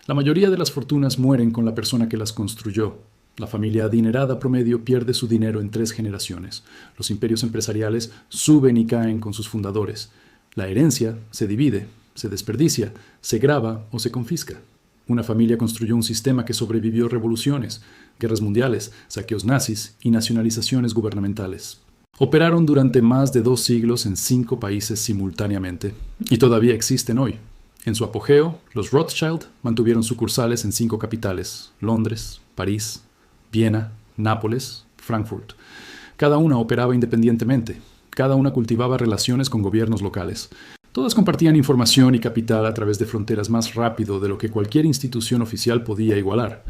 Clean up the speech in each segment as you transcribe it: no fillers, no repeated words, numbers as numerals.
La mayoría de las fortunas mueren con la persona que las construyó. La familia adinerada promedio pierde su dinero en 3 generaciones. Los imperios empresariales suben y caen con sus fundadores. La herencia se divide, se desperdicia, se graba o se confisca. Una familia construyó un sistema que sobrevivió revoluciones, guerras mundiales, saqueos nazis y nacionalizaciones gubernamentales. Operaron durante más de 2 siglos en 5 países simultáneamente y todavía existen hoy. En su apogeo, los Rothschild mantuvieron sucursales en 5 capitales: Londres, París, Viena, Nápoles, Frankfurt. Cada una operaba independientemente. Cada una cultivaba relaciones con gobiernos locales. Todas compartían información y capital a través de fronteras más rápido de lo que cualquier institución oficial podía igualar.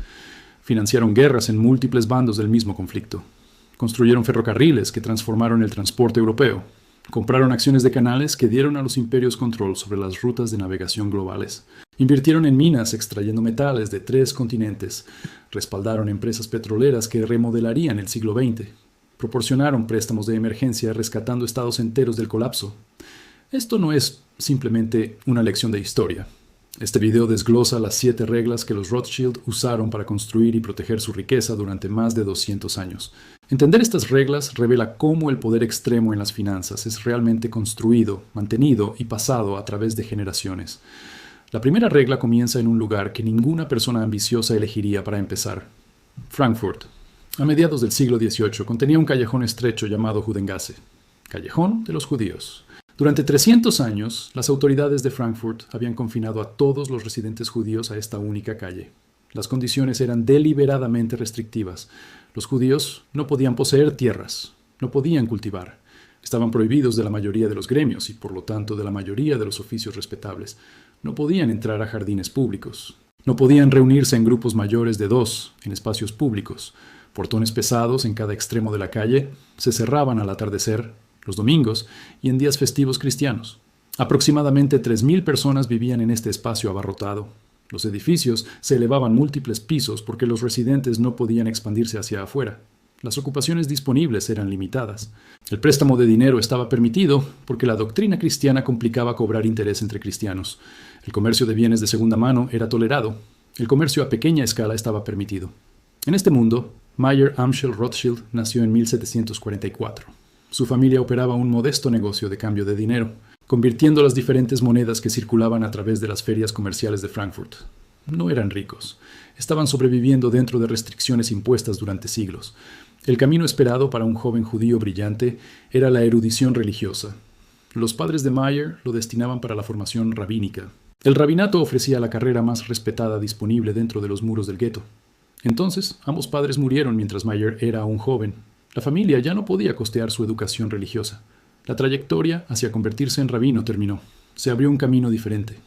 Financiaron guerras en múltiples bandos del mismo conflicto. Construyeron ferrocarriles que transformaron el transporte europeo. Compraron acciones de canales que dieron a los imperios control sobre las rutas de navegación globales. Invirtieron en minas extrayendo metales de 3 continentes. Respaldaron empresas petroleras que remodelarían el siglo XX. Proporcionaron préstamos de emergencia rescatando estados enteros del colapso. Esto no es simplemente una lección de historia. Este video desglosa las 7 reglas que los Rothschild usaron para construir y proteger su riqueza durante más de 200 años. Entender estas reglas revela cómo el poder extremo en las finanzas es realmente construido, mantenido y pasado a través de generaciones. La primera regla comienza en un lugar que ninguna persona ambiciosa elegiría para empezar: Frankfurt. A mediados del siglo XVIII contenía un callejón estrecho llamado Judengasse, Callejón de los Judíos. Durante 300 años, las autoridades de Frankfurt habían confinado a todos los residentes judíos a esta única calle. Las condiciones eran deliberadamente restrictivas. Los judíos no podían poseer tierras, no podían cultivar. Estaban prohibidos de la mayoría de los gremios y, por lo tanto, de la mayoría de los oficios respetables. No podían entrar a jardines públicos. No podían reunirse en grupos mayores de 2 en espacios públicos. Portones pesados en cada extremo de la calle se cerraban al atardecer, los domingos y en días festivos cristianos. Aproximadamente 3.000 personas vivían en este espacio abarrotado. Los edificios se elevaban múltiples pisos porque los residentes no podían expandirse hacia afuera. Las ocupaciones disponibles eran limitadas. El préstamo de dinero estaba permitido porque la doctrina cristiana complicaba cobrar interés entre cristianos. El comercio de bienes de segunda mano era tolerado. El comercio a pequeña escala estaba permitido. En este mundo, Mayer Amschel Rothschild nació en 1744. Su familia operaba un modesto negocio de cambio de dinero, convirtiendo las diferentes monedas que circulaban a través de las ferias comerciales de Frankfurt. No eran ricos. Estaban sobreviviendo dentro de restricciones impuestas durante siglos. El camino esperado para un joven judío brillante era la erudición religiosa. Los padres de Mayer lo destinaban para la formación rabínica. El rabinato ofrecía la carrera más respetada disponible dentro de los muros del gueto. Entonces, ambos padres murieron mientras Mayer era aún joven. La familia ya no podía costear su educación religiosa. La trayectoria hacia convertirse en rabino terminó. Se abrió un camino diferente.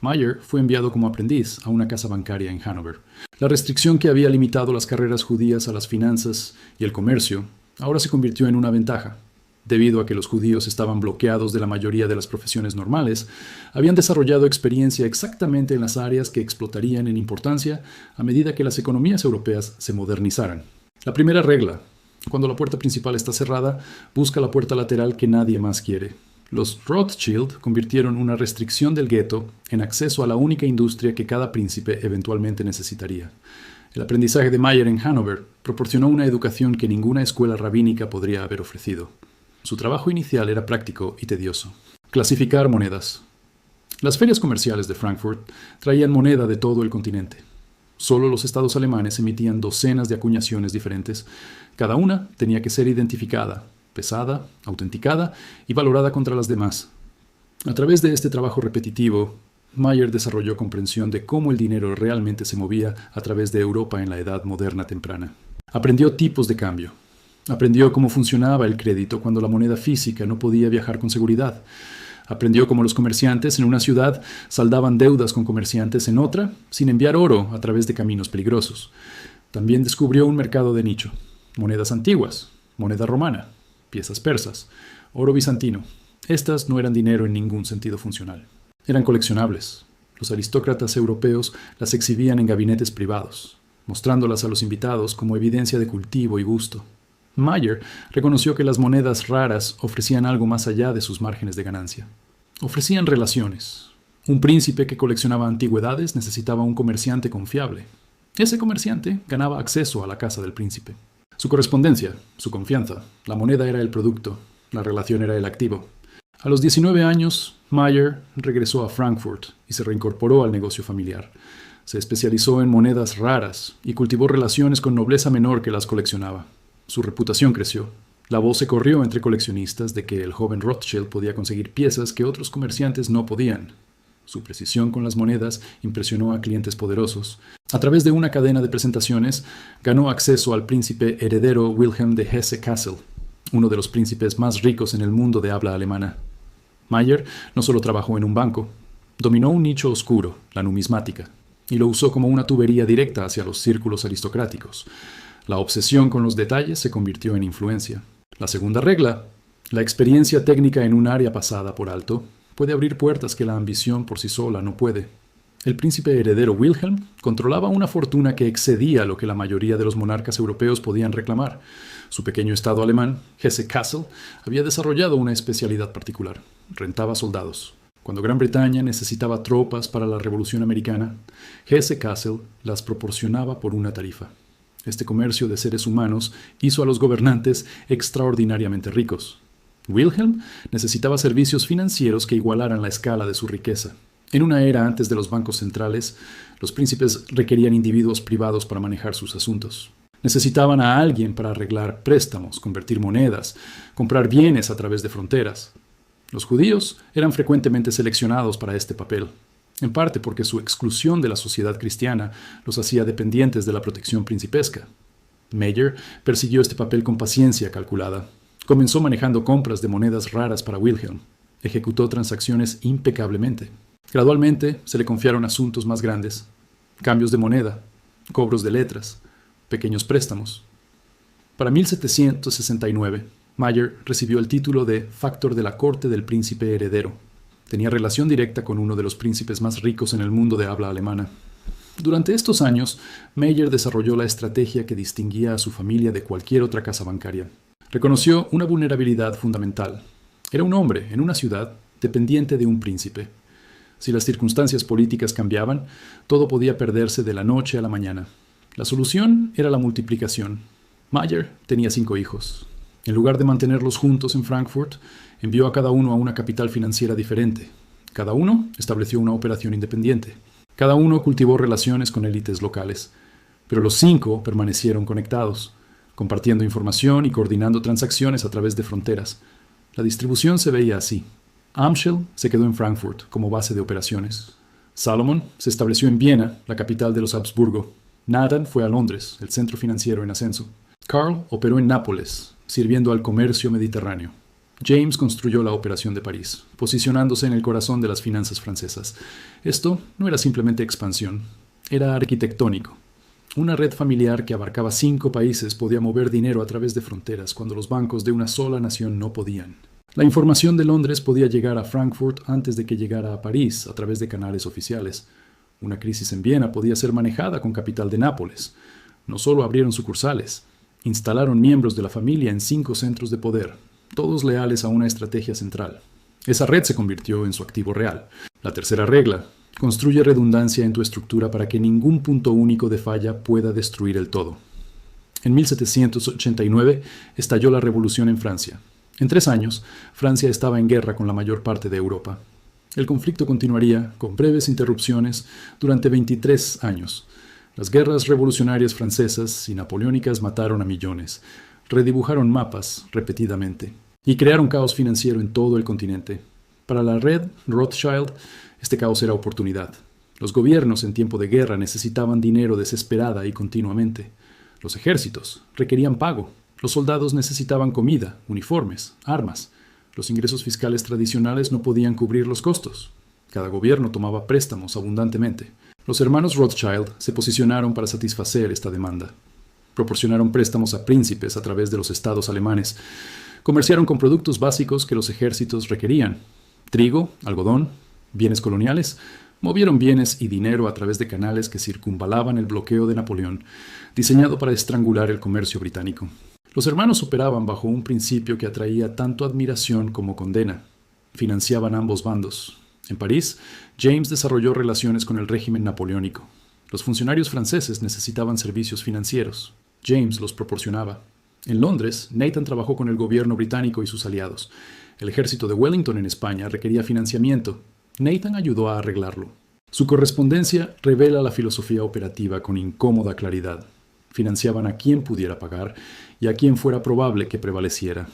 Mayer fue enviado como aprendiz a una casa bancaria en Hannover. La restricción que había limitado las carreras judías a las finanzas y el comercio ahora se convirtió en una ventaja. Debido a que los judíos estaban bloqueados de la mayoría de las profesiones normales, habían desarrollado experiencia exactamente en las áreas que explotarían en importancia a medida que las economías europeas se modernizaran. La primera regla: cuando la puerta principal está cerrada, busca la puerta lateral que nadie más quiere. Los Rothschild convirtieron una restricción del gueto en acceso a la única industria que cada príncipe eventualmente necesitaría. El aprendizaje de Mayer en Hannover proporcionó una educación que ninguna escuela rabínica podría haber ofrecido. Su trabajo inicial era práctico y tedioso. Clasificar monedas. Las ferias comerciales de Frankfurt traían moneda de todo el continente. Solo los estados alemanes emitían docenas de acuñaciones diferentes. Cada una tenía que ser identificada, pesada, autenticada y valorada contra las demás. A través de este trabajo repetitivo, Mayer desarrolló comprensión de cómo el dinero realmente se movía a través de Europa en la edad moderna temprana. Aprendió tipos de cambio. Aprendió cómo funcionaba el crédito cuando la moneda física no podía viajar con seguridad. Aprendió cómo los comerciantes en una ciudad saldaban deudas con comerciantes en otra sin enviar oro a través de caminos peligrosos. También descubrió un mercado de nicho: monedas antiguas, moneda romana, piezas persas, oro bizantino. Estas no eran dinero en ningún sentido funcional. Eran coleccionables. Los aristócratas europeos las exhibían en gabinetes privados, mostrándolas a los invitados como evidencia de cultivo y gusto. Mayer reconoció que las monedas raras ofrecían algo más allá de sus márgenes de ganancia. Ofrecían relaciones. Un príncipe que coleccionaba antigüedades necesitaba un comerciante confiable. Ese comerciante ganaba acceso a la casa del príncipe. Su correspondencia, su confianza, la moneda era el producto, la relación era el activo. A los 19 años, Mayer regresó a Frankfurt y se reincorporó al negocio familiar. Se especializó en monedas raras y cultivó relaciones con nobleza menor que las coleccionaba. Su reputación creció. La voz se corrió entre coleccionistas de que el joven Rothschild podía conseguir piezas que otros comerciantes no podían. Su precisión con las monedas impresionó a clientes poderosos. A través de una cadena de presentaciones, ganó acceso al príncipe heredero Wilhelm de Hesse-Kassel, uno de los príncipes más ricos en el mundo de habla alemana. Mayer no solo trabajó en un banco, dominó un nicho oscuro, la numismática, y lo usó como una tubería directa hacia los círculos aristocráticos. La obsesión con los detalles se convirtió en influencia. La segunda regla, la experiencia técnica en un área pasada por alto, puede abrir puertas que la ambición por sí sola no puede. El príncipe heredero Wilhelm controlaba una fortuna que excedía lo que la mayoría de los monarcas europeos podían reclamar. Su pequeño estado alemán, Hesse-Kassel, había desarrollado una especialidad particular: rentaba soldados. Cuando Gran Bretaña necesitaba tropas para la Revolución Americana, Hesse-Kassel las proporcionaba por una tarifa. Este comercio de seres humanos hizo a los gobernantes extraordinariamente ricos. Wilhelm necesitaba servicios financieros que igualaran la escala de su riqueza. En una era antes de los bancos centrales, los príncipes requerían individuos privados para manejar sus asuntos. Necesitaban a alguien para arreglar préstamos, convertir monedas, comprar bienes a través de fronteras. Los judíos eran frecuentemente seleccionados para este papel, en parte porque su exclusión de la sociedad cristiana los hacía dependientes de la protección principesca. Mayer persiguió este papel con paciencia calculada. Comenzó manejando compras de monedas raras para Wilhelm. Ejecutó transacciones impecablemente. Gradualmente se le confiaron asuntos más grandes: cambios de moneda, cobros de letras, pequeños préstamos. Para 1769, Mayer recibió el título de factor de la corte del príncipe heredero. Tenía relación directa con uno de los príncipes más ricos en el mundo de habla alemana. Durante estos años, Mayer desarrolló la estrategia que distinguía a su familia de cualquier otra casa bancaria. Reconoció una vulnerabilidad fundamental. Era un hombre en una ciudad dependiente de un príncipe. Si las circunstancias políticas cambiaban, todo podía perderse de la noche a la mañana. La solución era la multiplicación. Mayer tenía 5 hijos. En lugar de mantenerlos juntos en Frankfurt, envió a cada uno a una capital financiera diferente. Cada uno estableció una operación independiente. Cada uno cultivó relaciones con élites locales. Pero los 5 permanecieron conectados, compartiendo información y coordinando transacciones a través de fronteras. La distribución se veía así. Amschel se quedó en Frankfurt como base de operaciones. Salomon se estableció en Viena, la capital de los Habsburgo. Nathan fue a Londres, el centro financiero en ascenso. Karl operó en Nápoles, sirviendo al comercio mediterráneo. James construyó la operación de París, posicionándose en el corazón de las finanzas francesas. Esto no era simplemente expansión, era arquitectónico. Una red familiar que abarcaba 5 países podía mover dinero a través de fronteras cuando los bancos de una sola nación no podían. La información de Londres podía llegar a Frankfurt antes de que llegara a París a través de canales oficiales. Una crisis en Viena podía ser manejada con capital de Nápoles. No solo abrieron sucursales, instalaron miembros de la familia en 5 centros de poder, todos leales a una estrategia central. Esa red se convirtió en su activo real. La tercera regla: construye redundancia en tu estructura para que ningún punto único de falla pueda destruir el todo. En 1789 estalló la revolución en Francia. En 3 años, Francia estaba en guerra con la mayor parte de Europa. El conflicto continuaría, con breves interrupciones, durante 23 años. Las guerras revolucionarias francesas y napoleónicas mataron a millones, redibujaron mapas repetidamente y crearon caos financiero en todo el continente. Para la red Rothschild, este caos era oportunidad. Los gobiernos en tiempo de guerra necesitaban dinero desesperada y continuamente. Los ejércitos requerían pago. Los soldados necesitaban comida, uniformes, armas. Los ingresos fiscales tradicionales no podían cubrir los costos. Cada gobierno tomaba préstamos abundantemente. Los hermanos Rothschild se posicionaron para satisfacer esta demanda. Proporcionaron préstamos a príncipes a través de los estados alemanes. Comerciaron con productos básicos que los ejércitos requerían: trigo, algodón, bienes coloniales. Movieron bienes y dinero a través de canales que circunvalaban el bloqueo de Napoleón, diseñado para estrangular el comercio británico. Los hermanos operaban bajo un principio que atraía tanto admiración como condena. Financiaban ambos bandos. En París, James desarrolló relaciones con el régimen napoleónico. Los funcionarios franceses necesitaban servicios financieros. James los proporcionaba. En Londres, Nathan trabajó con el gobierno británico y sus aliados. El ejército de Wellington en España requería financiamiento. Nathan ayudó a arreglarlo. Su correspondencia revela la filosofía operativa con incómoda claridad. Financiaban a quien pudiera pagar y a quien fuera probable que prevaleciera.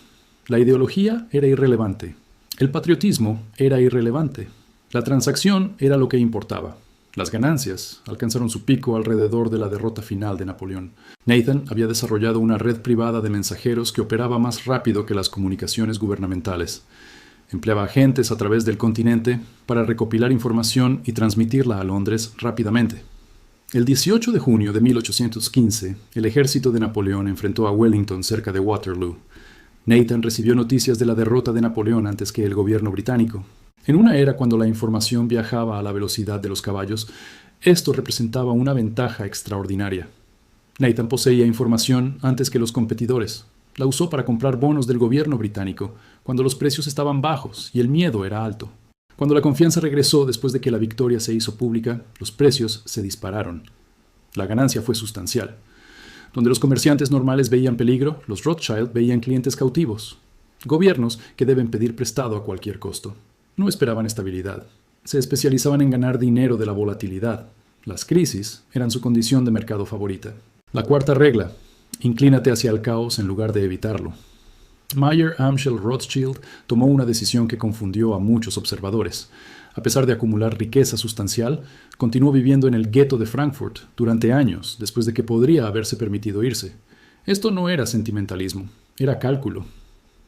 La ideología era irrelevante. El patriotismo era irrelevante. La transacción era lo que importaba. Las ganancias alcanzaron su pico alrededor de la derrota final de Napoleón. Nathan había desarrollado una red privada de mensajeros que operaba más rápido que las comunicaciones gubernamentales. Empleaba agentes a través del continente para recopilar información y transmitirla a Londres rápidamente. El 18 de junio de 1815, el ejército de Napoleón enfrentó a Wellington cerca de Waterloo. Nathan recibió noticias de la derrota de Napoleón antes que el gobierno británico. En una era cuando la información viajaba a la velocidad de los caballos, esto representaba una ventaja extraordinaria. Nathan poseía información antes que los competidores. La usó para comprar bonos del gobierno británico, cuando los precios estaban bajos y el miedo era alto. Cuando la confianza regresó después de que la victoria se hizo pública, los precios se dispararon. La ganancia fue sustancial. Donde los comerciantes normales veían peligro, los Rothschild veían clientes cautivos. Gobiernos que deben pedir prestado a cualquier costo. No esperaban estabilidad. Se especializaban en ganar dinero de la volatilidad. Las crisis eran su condición de mercado favorita. La cuarta regla: inclínate hacia el caos en lugar de evitarlo. Mayer Amschel Rothschild tomó una decisión que confundió a muchos observadores. A pesar de acumular riqueza sustancial, continuó viviendo en el gueto de Frankfurt durante años después de que podría haberse permitido irse. Esto no era sentimentalismo, era cálculo.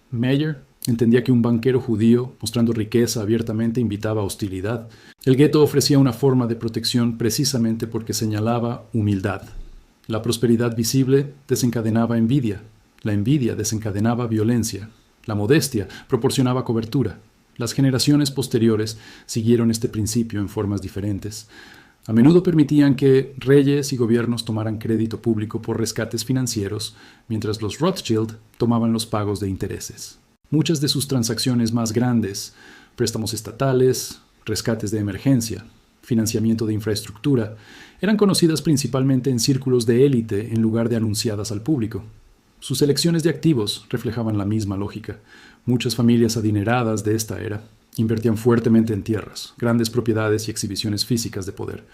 Mayer entendía que un banquero judío, mostrando riqueza abiertamente, invitaba a hostilidad. El gueto ofrecía una forma de protección precisamente porque señalaba humildad. La prosperidad visible desencadenaba envidia. La envidia desencadenaba violencia. La modestia proporcionaba cobertura. Las generaciones posteriores siguieron este principio en formas diferentes. A menudo permitían que reyes y gobiernos tomaran crédito público por rescates financieros, mientras los Rothschild tomaban los pagos de intereses. Muchas de sus transacciones más grandes, préstamos estatales, rescates de emergencia, financiamiento de infraestructura, eran conocidas principalmente en círculos de élite en lugar de anunciadas al público. Sus elecciones de activos reflejaban la misma lógica. Muchas familias adineradas de esta era invertían fuertemente en tierras, grandes propiedades y exhibiciones físicas de poder.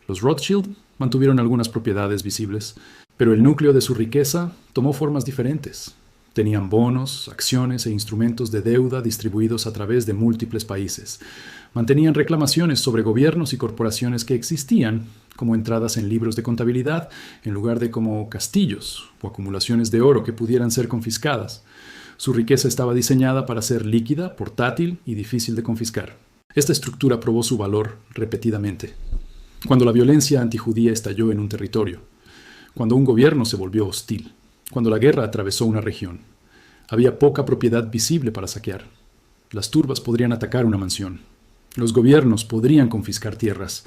Los Rothschild mantuvieron algunas propiedades visibles, pero el núcleo de su riqueza tomó formas diferentes. Tenían bonos, acciones e instrumentos de deuda distribuidos a través de múltiples países. Mantenían reclamaciones sobre gobiernos y corporaciones que existían como entradas en libros de contabilidad, en lugar de como castillos o acumulaciones de oro que pudieran ser confiscadas. Su riqueza estaba diseñada para ser líquida, portátil y difícil de confiscar. Esta estructura probó su valor repetidamente. Cuando la violencia antijudía estalló en un territorio, cuando un gobierno se volvió hostil, cuando la guerra atravesó una región, había poca propiedad visible para saquear. Las turbas podrían atacar una mansión. Los gobiernos podrían confiscar tierras,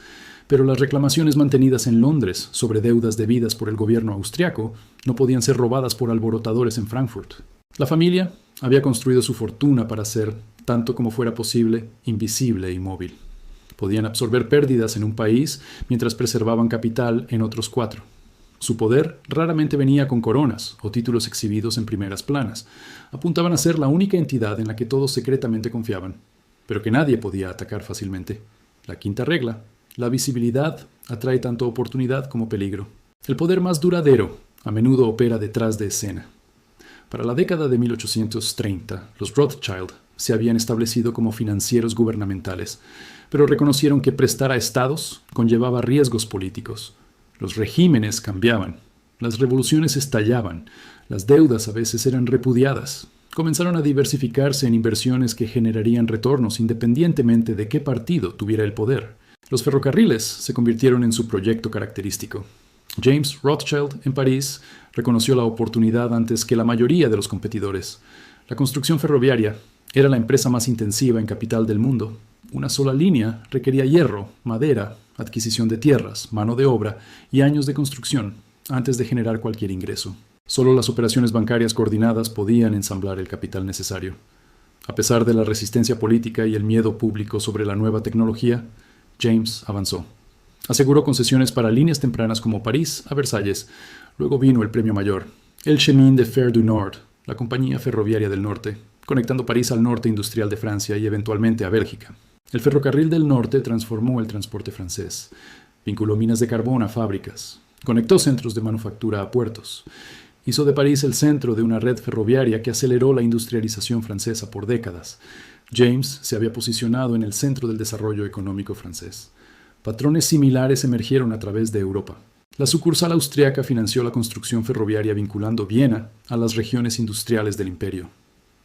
pero las reclamaciones mantenidas en Londres sobre deudas debidas por el gobierno austriaco no podían ser robadas por alborotadores en Frankfurt. La familia había construido su fortuna para ser, tanto como fuera posible, invisible y móvil. Podían absorber pérdidas en un país mientras preservaban capital en otros 4. Su poder raramente venía con coronas o títulos exhibidos en primeras planas. Apuntaban a ser la única entidad en la que todos secretamente confiaban, pero que nadie podía atacar fácilmente. La quinta regla: la visibilidad atrae tanto oportunidad como peligro. El poder más duradero a menudo opera detrás de escena. Para la década de 1830, los Rothschild se habían establecido como financieros gubernamentales, pero reconocieron que prestar a estados conllevaba riesgos políticos. Los regímenes cambiaban, las revoluciones estallaban, las deudas a veces eran repudiadas. Comenzaron a diversificarse en inversiones que generarían retornos independientemente de qué partido tuviera el poder. Los ferrocarriles se convirtieron en su proyecto característico. James Rothschild, en París, reconoció la oportunidad antes que la mayoría de los competidores. La construcción ferroviaria era la empresa más intensiva en capital del mundo. Una sola línea requería hierro, madera, adquisición de tierras, mano de obra y años de construcción antes de generar cualquier ingreso. Solo las operaciones bancarias coordinadas podían ensamblar el capital necesario. A pesar de la resistencia política y el miedo público sobre la nueva tecnología, James avanzó. Aseguró concesiones para líneas tempranas como París a Versalles. Luego vino el premio mayor, el Chemin de Fer du Nord, la compañía ferroviaria del norte, conectando París al norte industrial de Francia y eventualmente a Bélgica. El ferrocarril del norte transformó el transporte francés, vinculó minas de carbón a fábricas, conectó centros de manufactura a puertos, hizo de París el centro de una red ferroviaria que aceleró la industrialización francesa por décadas. James se había posicionado en el centro del desarrollo económico francés. Patrones similares emergieron a través de Europa. La sucursal austriaca financió la construcción ferroviaria vinculando Viena a las regiones industriales del imperio.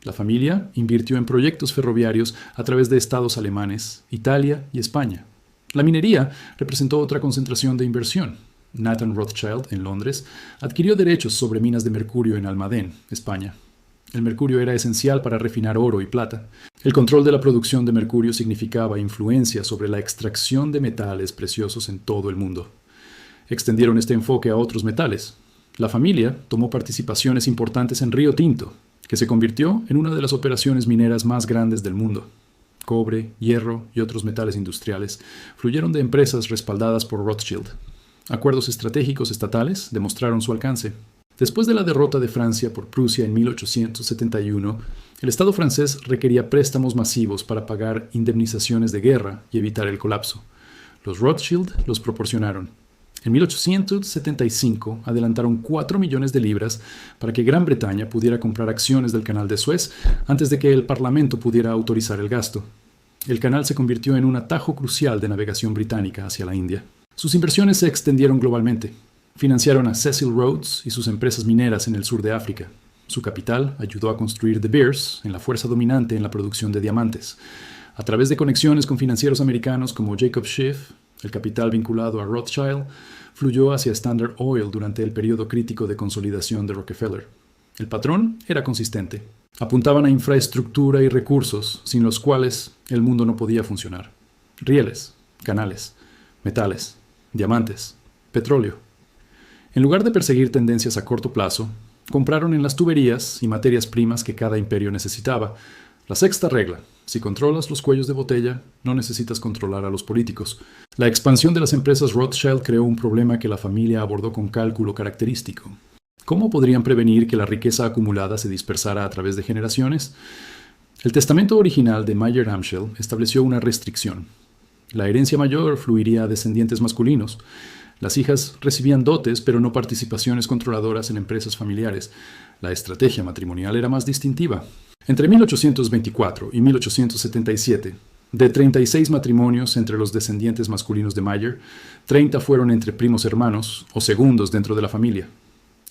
La familia invirtió en proyectos ferroviarios a través de estados alemanes, Italia y España. La minería representó otra concentración de inversión. Nathan Rothschild, en Londres, adquirió derechos sobre minas de mercurio en Almadén, España. El mercurio era esencial para refinar oro y plata. El control de la producción de mercurio significaba influencia sobre la extracción de metales preciosos en todo el mundo. Extendieron este enfoque a otros metales. La familia tomó participaciones importantes en Río Tinto, que se convirtió en una de las operaciones mineras más grandes del mundo. Cobre, hierro y otros metales industriales fluyeron de empresas respaldadas por Rothschild. Acuerdos estratégicos estatales demostraron su alcance. Después de la derrota de Francia por Prusia en 1871, el Estado francés requería préstamos masivos para pagar indemnizaciones de guerra y evitar el colapso. Los Rothschild los proporcionaron. En 1875 adelantaron 4 millones de libras para que Gran Bretaña pudiera comprar acciones del Canal de Suez antes de que el Parlamento pudiera autorizar el gasto. El canal se convirtió en un atajo crucial de navegación británica hacia la India. Sus inversiones se extendieron globalmente. Financiaron a Cecil Rhodes y sus empresas mineras en el sur de África. Su capital ayudó a construir De Beers en la fuerza dominante en la producción de diamantes. A través de conexiones con financieros americanos como Jacob Schiff, el capital vinculado a Rothschild fluyó hacia Standard Oil durante el periodo crítico de consolidación de Rockefeller. El patrón era consistente. Apuntaban a infraestructura y recursos sin los cuales el mundo no podía funcionar. Rieles, canales, metales, diamantes, petróleo. En lugar de perseguir tendencias a corto plazo, compraron en las tuberías y materias primas que cada imperio necesitaba. La sexta regla: si controlas los cuellos de botella, no necesitas controlar a los políticos. La expansión de las empresas Rothschild creó un problema que la familia abordó con cálculo característico. ¿Cómo podrían prevenir que la riqueza acumulada se dispersara a través de generaciones? El testamento original de Mayer Amschel estableció una restricción. La herencia mayor fluiría a descendientes masculinos. Las hijas recibían dotes, pero no participaciones controladoras en empresas familiares. La estrategia matrimonial era más distintiva. Entre 1824 y 1877, de 36 matrimonios entre los descendientes masculinos de Mayer, 30 fueron entre primos hermanos o segundos dentro de la familia.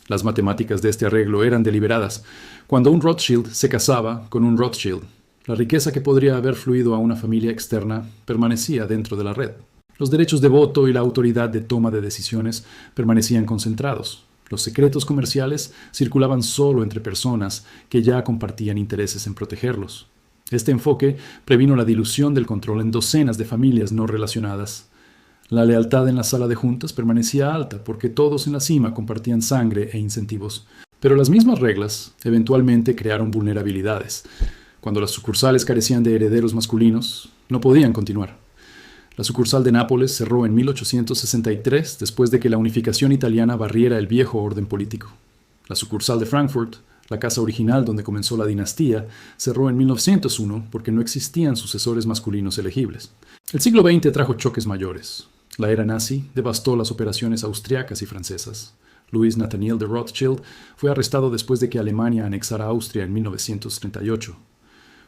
Las matemáticas de este arreglo eran deliberadas. Cuando un Rothschild se casaba con un Rothschild, la riqueza que podría haber fluido a una familia externa permanecía dentro de la red. Los derechos de voto y la autoridad de toma de decisiones permanecían concentrados. Los secretos comerciales circulaban solo entre personas que ya compartían intereses en protegerlos. Este enfoque previno la dilución del control en docenas de familias no relacionadas. La lealtad en la sala de juntas permanecía alta porque todos en la cima compartían sangre e incentivos. Pero las mismas reglas eventualmente crearon vulnerabilidades. Cuando las sucursales carecían de herederos masculinos, no podían continuar. La sucursal de Nápoles cerró en 1863 después de que la unificación italiana barriera el viejo orden político. La sucursal de Frankfurt, la casa original donde comenzó la dinastía, cerró en 1901 porque no existían sucesores masculinos elegibles. El siglo XX trajo choques mayores. La era nazi devastó las operaciones austriacas y francesas. Louis Nathaniel de Rothschild fue arrestado después de que Alemania anexara Austria en 1938.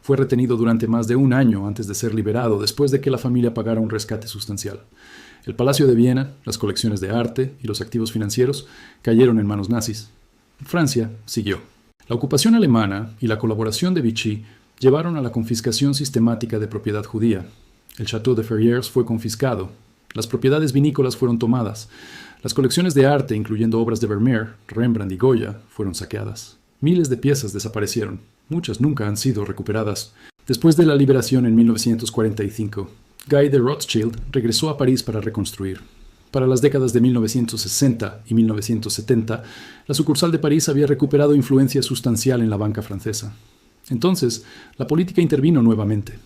Fue retenido durante más de un año antes de ser liberado después de que la familia pagara un rescate sustancial. El Palacio de Viena, las colecciones de arte y los activos financieros cayeron en manos nazis. Francia siguió. La ocupación alemana y la colaboración de Vichy llevaron a la confiscación sistemática de propiedad judía. El Château de Ferrières fue confiscado. Las propiedades vinícolas fueron tomadas. Las colecciones de arte, incluyendo obras de Vermeer, Rembrandt y Goya, fueron saqueadas. Miles de piezas desaparecieron. Muchas nunca han sido recuperadas. Después de la liberación en 1945, Guy de Rothschild regresó a París para reconstruir. Para las décadas de 1960 y 1970, la sucursal de París había recuperado influencia sustancial en la banca francesa. Entonces, la política intervino nuevamente.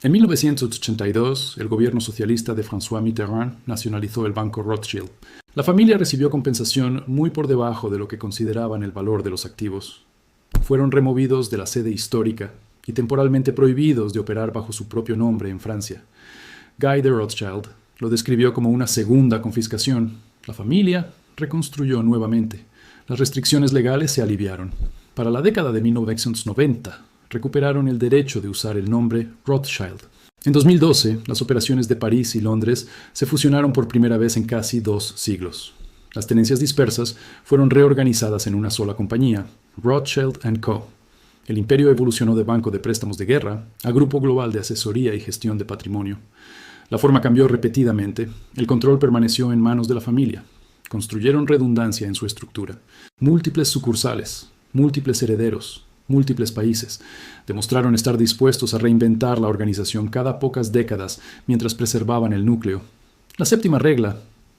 En 1982, el gobierno socialista de François Mitterrand nacionalizó el Banco Rothschild. La familia recibió compensación muy por debajo de lo que consideraban el valor de los activos. Fueron removidos de la sede histórica y temporalmente prohibidos de operar bajo su propio nombre en Francia. Guy de Rothschild lo describió como una segunda confiscación. La familia reconstruyó nuevamente. Las restricciones legales se aliviaron. Para la década de 1990, recuperaron el derecho de usar el nombre Rothschild. En 2012, las operaciones de París y Londres se fusionaron por primera vez en casi 2 siglos. Las tenencias dispersas fueron reorganizadas en una sola compañía, Rothschild & Co. El imperio evolucionó de banco de préstamos de guerra a grupo global de asesoría y gestión de patrimonio. La forma cambió repetidamente. El control permaneció en manos de la familia. Construyeron redundancia en su estructura. Múltiples sucursales, múltiples herederos, múltiples países. Demostraron estar dispuestos a reinventar la organización cada pocas décadas mientras preservaban el núcleo. La séptima regla: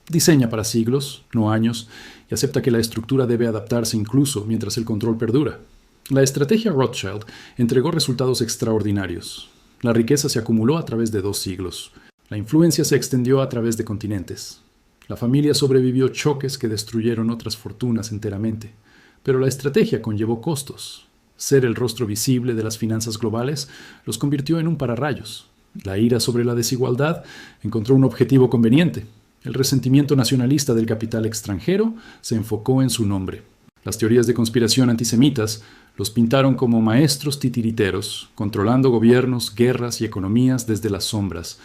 diseña para siglos, no años, y acepta que la estructura debe adaptarse incluso mientras el control perdura. La estrategia Rothschild entregó resultados extraordinarios. La riqueza se acumuló a través de 2 siglos. La influencia se extendió a través de continentes. La familia sobrevivió choques que destruyeron otras fortunas enteramente. Pero la estrategia conllevó costos. Ser el rostro visible de las finanzas globales los convirtió en un pararrayos. La ira sobre la desigualdad encontró un objetivo conveniente. El resentimiento nacionalista del capital extranjero se enfocó en su nombre. Las teorías de conspiración antisemitas los pintaron como maestros titiriteros, controlando gobiernos, guerras y economías desde las sombras.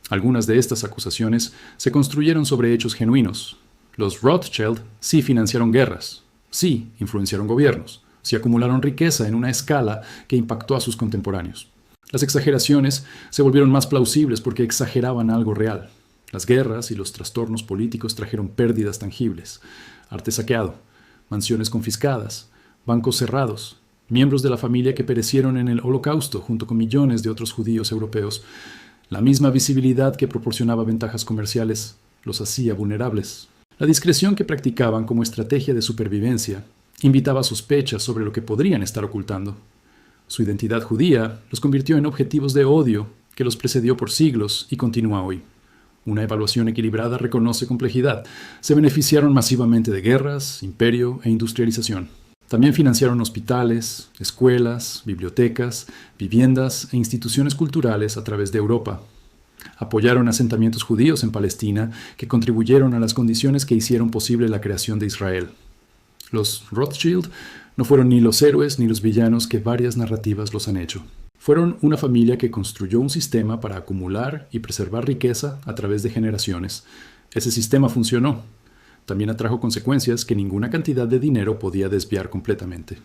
Algunas de estas acusaciones se construyeron sobre hechos genuinos. Los Rothschild sí financiaron guerras, sí influenciaron gobiernos, sí acumularon riqueza en una escala que impactó a sus contemporáneos. Las exageraciones se volvieron más plausibles porque exageraban algo real. Las guerras y los trastornos políticos trajeron pérdidas tangibles: arte saqueado, mansiones confiscadas, bancos cerrados, miembros de la familia que perecieron en el Holocausto junto con millones de otros judíos europeos. La misma visibilidad que proporcionaba ventajas comerciales los hacía vulnerables. La discreción que practicaban como estrategia de supervivencia invitaba sospechas sobre lo que podrían estar ocultando. Su identidad judía los convirtió en objetivos de odio que los precedió por siglos y continúa hoy. Una evaluación equilibrada reconoce complejidad. Se beneficiaron masivamente de guerras, imperio e industrialización. También financiaron hospitales, escuelas, bibliotecas, viviendas e instituciones culturales a través de Europa. Apoyaron asentamientos judíos en Palestina que contribuyeron a las condiciones que hicieron posible la creación de Israel. Los Rothschild no fueron ni los héroes ni los villanos que varias narrativas los han hecho. Fueron una familia que construyó un sistema para acumular y preservar riqueza a través de generaciones. Ese sistema funcionó. También atrajo consecuencias que ninguna cantidad de dinero podía desviar completamente.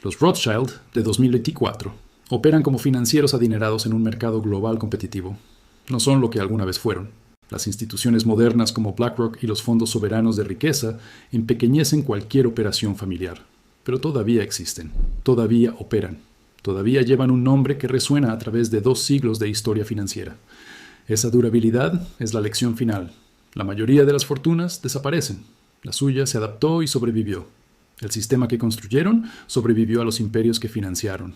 Los Rothschild, de 2024, operan como financieros adinerados en un mercado global competitivo. No son lo que alguna vez fueron. Las instituciones modernas como BlackRock y los fondos soberanos de riqueza empequeñecen cualquier operación familiar. Pero todavía existen, todavía operan, todavía llevan un nombre que resuena a través de 2 siglos de historia financiera. Esa durabilidad es la lección final. La mayoría de las fortunas desaparecen. La suya se adaptó y sobrevivió. El sistema que construyeron sobrevivió a los imperios que financiaron.